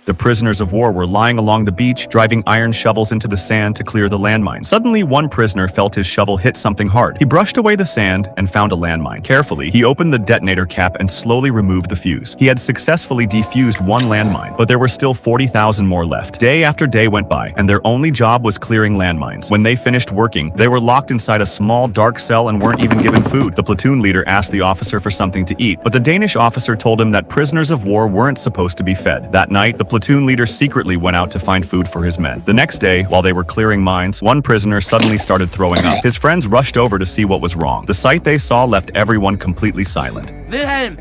The prisoners of war were lying along the beach, driving iron shovels into the sand to clear the landmines. Suddenly, one prisoner felt his shovel hit something hard. He brushed away the sand and found a landmine. Carefully, he opened the detonator cap and slowly removed the fuse. He had successfully defused one landmine, but there were still 40,000 more left. Day after day went by, and their only job was clearing landmines. When they finished working, they were locked inside a small, dark cell and weren't even given food. The platoon leader asked the officer for something to eat, but the Danish officer told him that prisoners of war weren't supposed to be fed. That night, the platoon leader secretly went out to find food for his men. The next day, while they were clearing mines, one prisoner suddenly started throwing up. His friends rushed over to see what was wrong. The sight they saw left everyone completely silent. Wilhelm!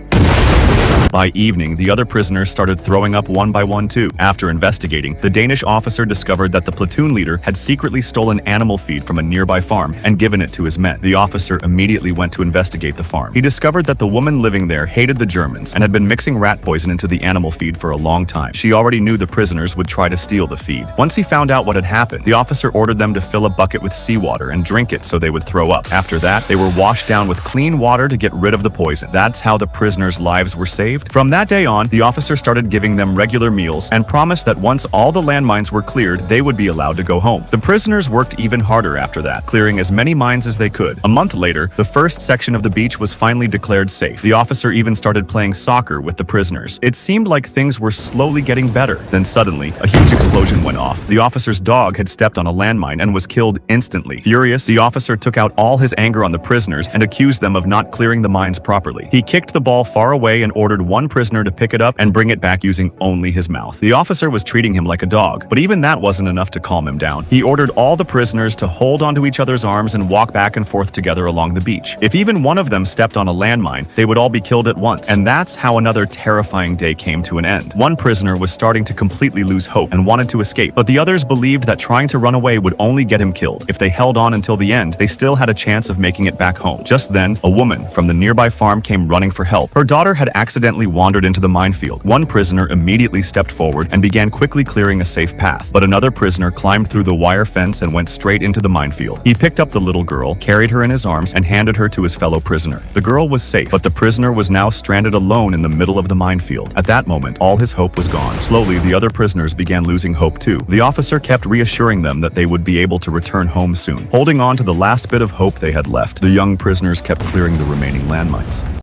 By evening, the other prisoners started throwing up one by one too. After investigating, the Danish officer discovered that the platoon leader had secretly stolen animal feed from a nearby farm and given it to his men. The officer immediately went to investigate the farm. He discovered that the woman living there hated the Germans and had been mixing rat poison into the animal feed for a long time. She already knew the prisoners would try to steal the feed. Once he found out what had happened, the officer ordered them to fill a bucket with seawater and drink it so they would throw up. After that, they were washed down with clean water to get rid of the poison. That's how the prisoners' lives were saved. From that day on, the officer started giving them regular meals and promised that once all the landmines were cleared, they would be allowed to go home. The prisoners worked even harder after that, clearing as many mines as they could. A month later, the first section of the beach was finally declared safe. The officer even started playing soccer with the prisoners. It seemed like things were slowly getting better. Then suddenly, a huge explosion went off. The officer's dog had stepped on a landmine and was killed instantly. Furious, the officer took out all his anger on the prisoners and accused them of not clearing the mines properly. He kicked the ball far away and ordered one prisoner to pick it up and bring it back using only his mouth. The officer was treating him like a dog, but even that wasn't enough to calm him down. He ordered all the prisoners to hold onto each other's arms and walk back and forth together along the beach. If even one of them stepped on a landmine, they would all be killed at once. And that's how another terrifying day came to an end. One prisoner was starting to completely lose hope and wanted to escape, but the others believed that trying to run away would only get him killed. If they held on until the end, they still had a chance of making it back home. Just then, a woman from the nearby farm came running for help. Her daughter had accidentally wandered into the minefield. One prisoner immediately stepped forward and began quickly clearing a safe path, but another prisoner climbed through the wire fence and went straight into the minefield. He picked up the little girl, carried her in his arms, and handed her to his fellow prisoner. The girl was safe, but the prisoner was now stranded alone in the middle of the minefield. At that moment, all his hope was gone. Slowly, the other prisoners began losing hope too. The officer kept reassuring them that they would be able to return home soon. Holding on to the last bit of hope they had left, the young prisoners kept clearing the remaining landmines.